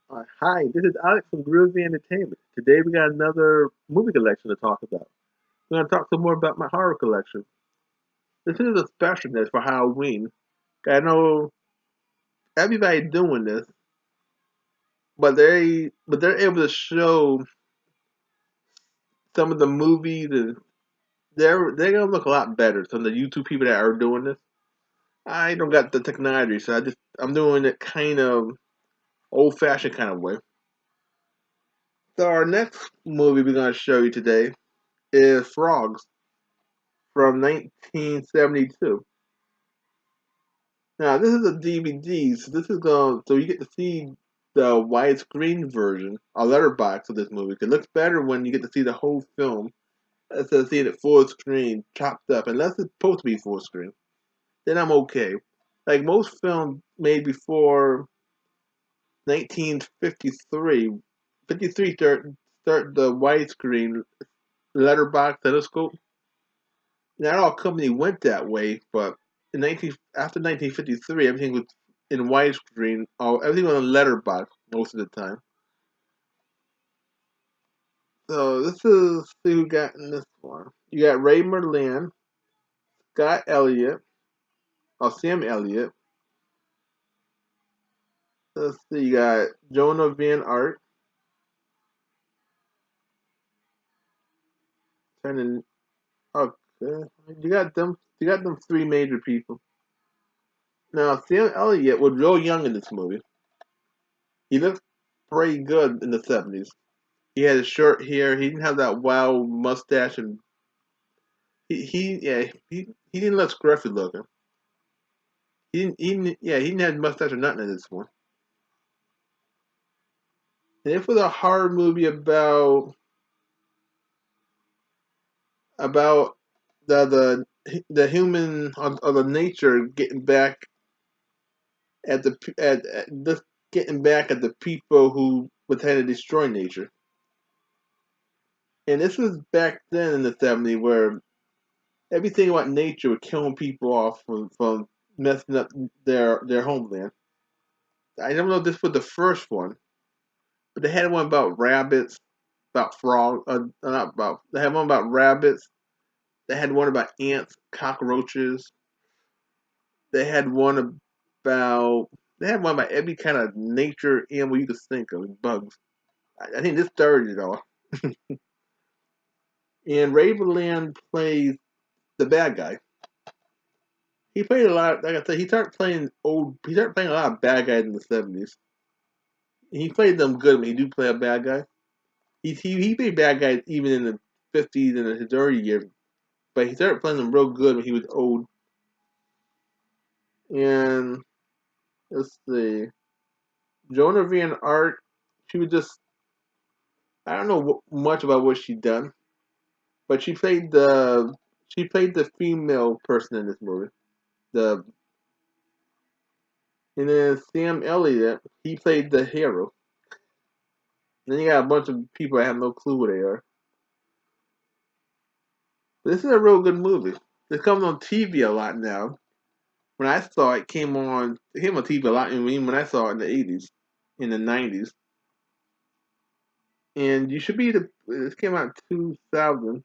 Hi, this is Alex from Groovy Entertainment. Today we got another movie collection to talk about. We're going to talk some more about my horror collection. This is a specialness for Halloween. I know everybody doing this, but they're able to show some of the movies, and they're gonna look a lot better. Some of the YouTube people that are doing this. I don't got the technology, so I'm doing it kind of old fashioned kind of way. So our next movie we're gonna show you today is Frogs from 1972. Now this is a DVD, so this is going so you get to see the widescreen version, a letterbox of this movie. It looks better when you get to see the whole film instead of seeing it full screen, chopped up. Unless it's supposed to be full screen, then I'm okay. Like most films made before 1953, 53 start the widescreen letterbox telescope. Not all companies went that way, but after 1953, everything was in widescreen. Everything was on letterbox most of the time. So this is see who got in this one. You got Ray Merlin, Scott Elliott, or Sam Elliott. Let's see, you got Jonah Van Art, turning. Okay, You got them three major people. Now Sam Elliott was real young in this movie. He looked pretty good in the 70s. He had his short hair. He didn't have that wild mustache, and he didn't look scruffy looking. He didn't have mustache or nothing in this one. And it was a horror movie about the human or the nature getting back at this getting back at the people who were trying to destroy nature. And this was back then in the '70s where everything about nature was killing people off from messing up their homeland. I don't know if this was the first one, but they had one about rabbits, about frogs. Not about. They had one about rabbits. They had one about ants, cockroaches. They had one about. They had one about every kind of nature animal you could think of, bugs. I think this started it all. And Ravenland plays the bad guy. He played a lot. Like I said, he started playing old. He started playing a lot of bad guys in the '70s. He played them good when he do play a bad guy. He played bad guys even in the '50s and his early years, but he started playing them real good when he was old. And let's see, Jonah Van Art, she was just I don't know much about what she done, but she played the female person in this movie. The and then Sam Elliott, he played the hero. And then you got a bunch of people that have no clue who they are. But this is a real good movie. It comes on TV a lot now. When I saw it, it came on TV a lot. I mean, when I saw it in the '80s, in the '90s, and you should be the. This came out in 2000.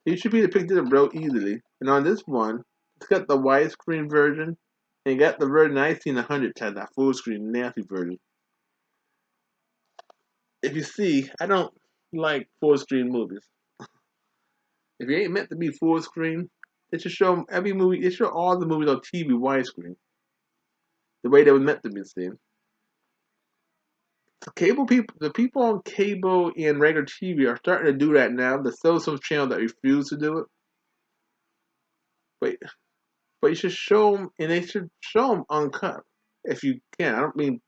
You should be able to pick this up real easily. And on this one, it's got the widescreen version, and you got the version I seen 100 times, that full screen nasty version. If you see, I don't like full screen movies. If it ain't meant to be full screen, it should show every movie. It should show all the movies on TV widescreen, the way they were meant to be seen. Cable people, the people on cable and regular TV are starting to do that now. There's still some channels that refuse to do it, but you should show them, and they should show them uncut if you can. I don't mean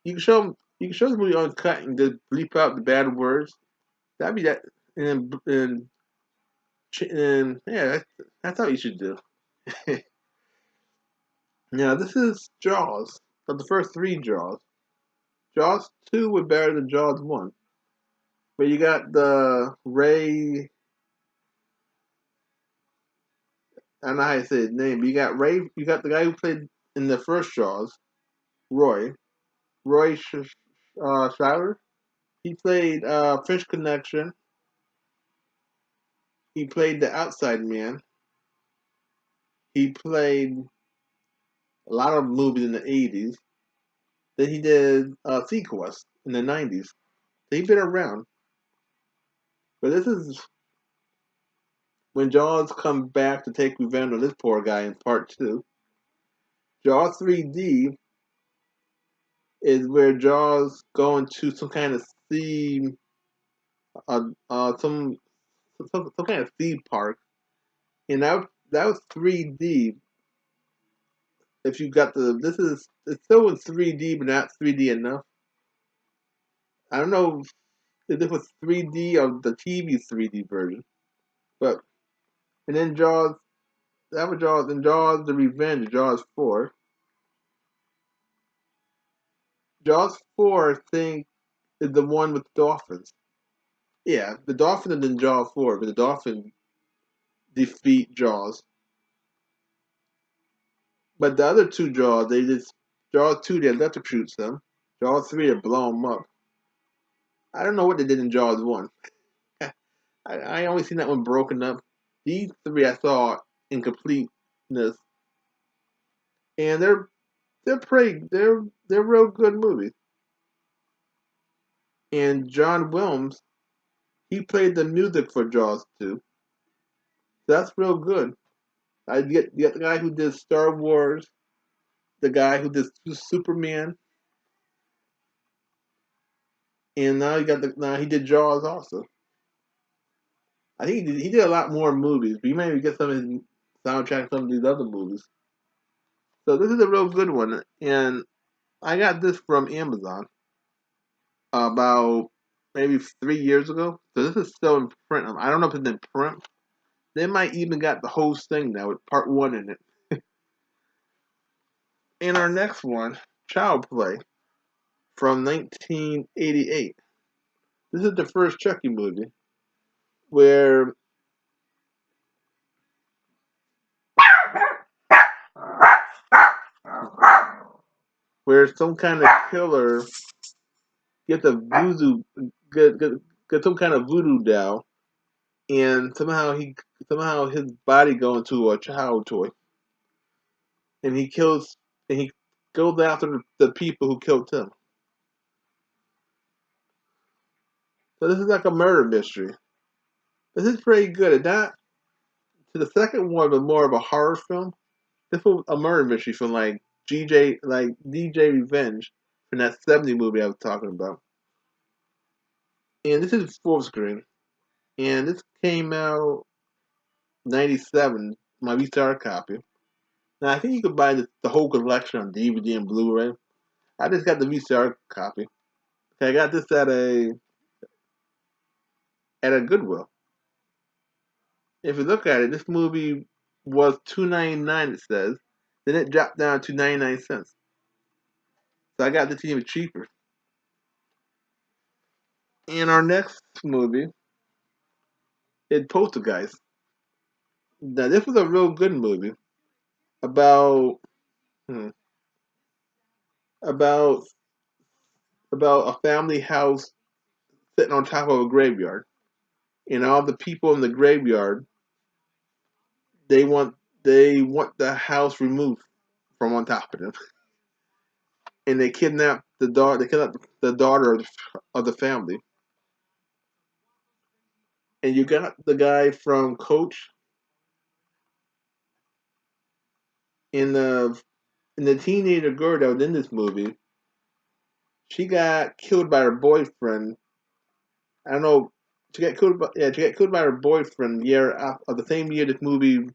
you can show them. You can show the movie uncut and just bleep out the bad words. That'd be that, and yeah, that's how you should do. Now this is Jaws, but the first three Jaws. Jaws 2 was better than Jaws 1. But you got the Ray, I don't know how you say his name, but you got the guy who played in the first Jaws, Roy, Roy Schuyler. He played Fish Connection. He played the Outside Man. He played a lot of movies in the 80s. Then he did Sequest in the 90s. So he's been around. But this is when Jaws come back to take revenge on this poor guy in part two. Jaws 3D is where Jaws go into some kind of sea, uh, uh, some, some kind of theme park, and that was 3D. If you got this is it's still in 3D, but not 3D enough. I don't know if this was 3D or the TV 3D version, but and then Jaws, that was Jaws, and Jaws the Revenge, Jaws 4. Jaws 4, I think, is the one with the dolphins. Yeah, the dolphin is in Jaws 4, but the dolphin defeat Jaws. But the other two Jaws, they just Jaws 2 they electrocutes them. Jaws 3 they blow them up. I don't know what they did in Jaws 1. I only seen that one broken up. These three I saw in completeness, and they're real good movies. And John Williams, he played the music for Jaws 2. That's real good. I get the guy who did Star Wars, the guy who did Superman, and now he did Jaws also. I think he did a lot more movies, but you might even get some of his soundtrack from these other movies. So this is a real good one, and I got this from Amazon about maybe 3 years ago. So this is still in print. I don't know if it's in print. They might even got the whole thing now with part one in it. And our next one, Child Play from 1988. This is the first Chucky movie where some kind of killer gets a voodoo get, get, get some kind of voodoo doll, and somehow his body go into a child toy, and he goes after the people who killed him. So this is like a murder mystery. This is pretty good. And that to the second one was more of a horror film. This was a murder mystery from like DJ Revenge from that 70 movie I was talking about. And this is full screen. And this came out 97, my VCR copy. Now I think you could buy the whole collection on DVD and Blu-ray. I just got the VCR copy. I got this at a Goodwill. If you look at it, this movie was $2.99. It says. Then it dropped down to 99 cents. So I got this even cheaper. And our next movie is Poltergeist. Now this was a real good movie about hmm, about about a family house sitting on top of a graveyard, and all the people in the graveyard they want they want the house removed from on top of them, and they kidnap the daughter. They kidnap the daughter of the family, and you got the guy from Coach in the teenager girl that was in this movie. She got killed by her boyfriend. I don't know. She got killed by her boyfriend the year of the same year this movie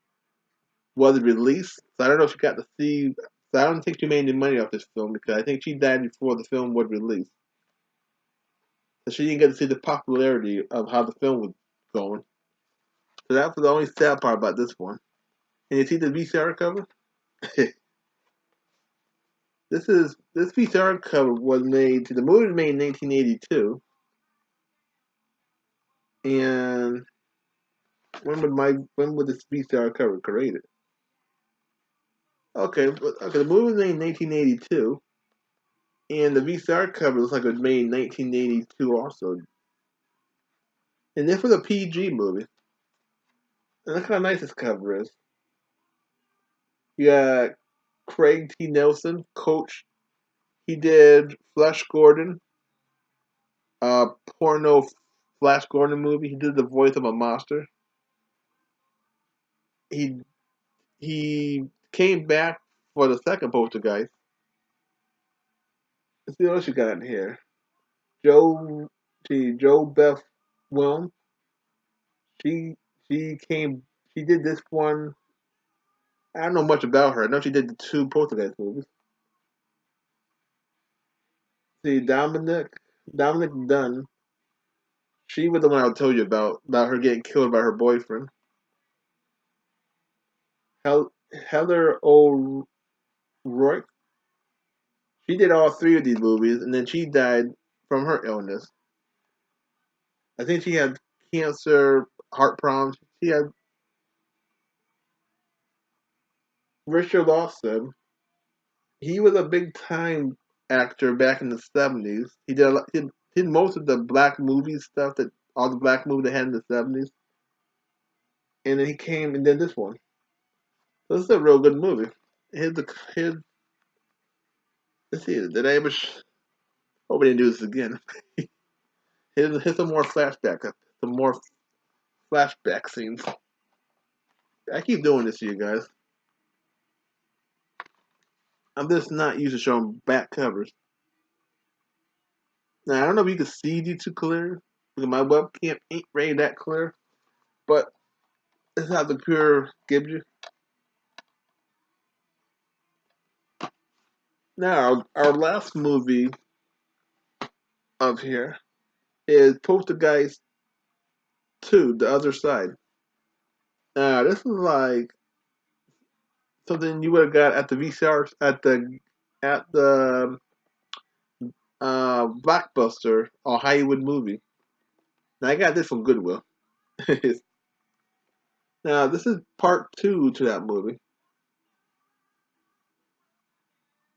was released. So I don't know if she got to see. So I don't think she made any money off this film because I think she died before the film was released. So she didn't get to see the popularity of how the film was going. So that was the only sad part about this one. And you see the VCR cover? This VCR cover was made. The movie was made in 1982, and when was this VCR cover created? Okay, the movie was made in 1982, And the VCR cover looks like it was made in 1982 also. And this was a PG movie. And look how nice this cover is. You got Craig T. Nelson, Coach. He did Flash Gordon, porno Flash Gordon movie. He did the voice of a monster. He he came back for the second Poltergeist. Let's see what else you got in here. Joe, Joe Beth Wilm. She she came. She did this one. I don't know much about her. I know she did the two Poltergeist movies. See, Dominic Dunn. She was the one I told you about her getting killed by her boyfriend. Heather O'Rourke. She did all three of these movies, and then she died from her illness. I think she had cancer, heart problems. She had Richard Lawson. He was a big time actor back in the 70s. He did most of the black movie stuff that all the black movies they had in the 70s. And then he came and did this one. So this is a real good movie. His let's see, did I ever hope we didn't do this again. Here's some more some more flashback scenes. I keep doing this to you guys. I'm just not used to showing back covers. Now I don't know if you can see these too clear because my webcam ain't really that clear, but this is how the computer gives you. Now our last movie of here is Poltergeist 2, The Other Side. Now this is like something you would have got at the VCR at the Blockbuster or Hollywood movie. Now I got this from Goodwill. Now this is part two to that movie,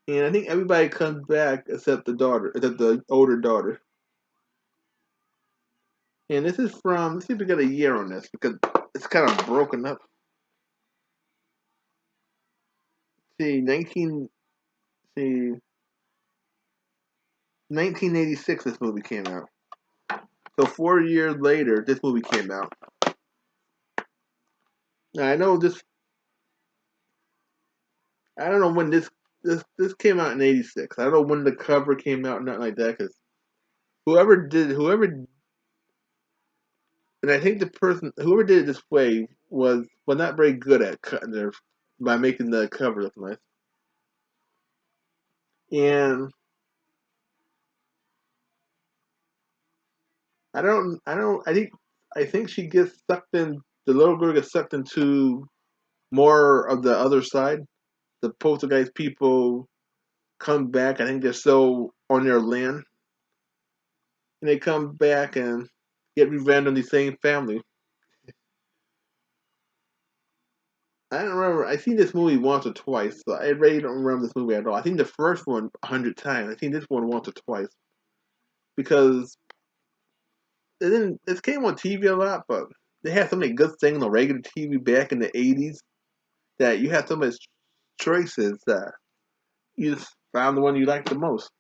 and I think everybody comes back except the older daughter. And this is from. Let's see if we got a year on this because it's kind of broken up. See, see 1986. This movie came out. So 4 years later, this movie came out. Now I know this. I don't know when this came out in '86. I don't know when the cover came out, nothing like that. Because whoever, and I think the person whoever did it this way was not very good at cutting their by making the cover look nice. And I think she gets sucked in. The little girl gets sucked into more of the other side. The poltergeist people come back. I think they're still on their land, and they come back and get revenge on the same family. I don't remember. I seen this movie once or twice, so I really don't remember this movie at all. I think the first one 100 times. I seen this one once or twice because it didn't. It came on TV a lot, but they had so many good things on regular TV back in the '80s that you had so much choices that you just found the one you liked the most.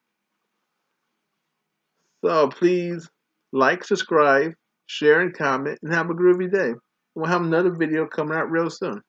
So please like, subscribe, share, and comment, and have a groovy day. We'll have another video coming out real soon.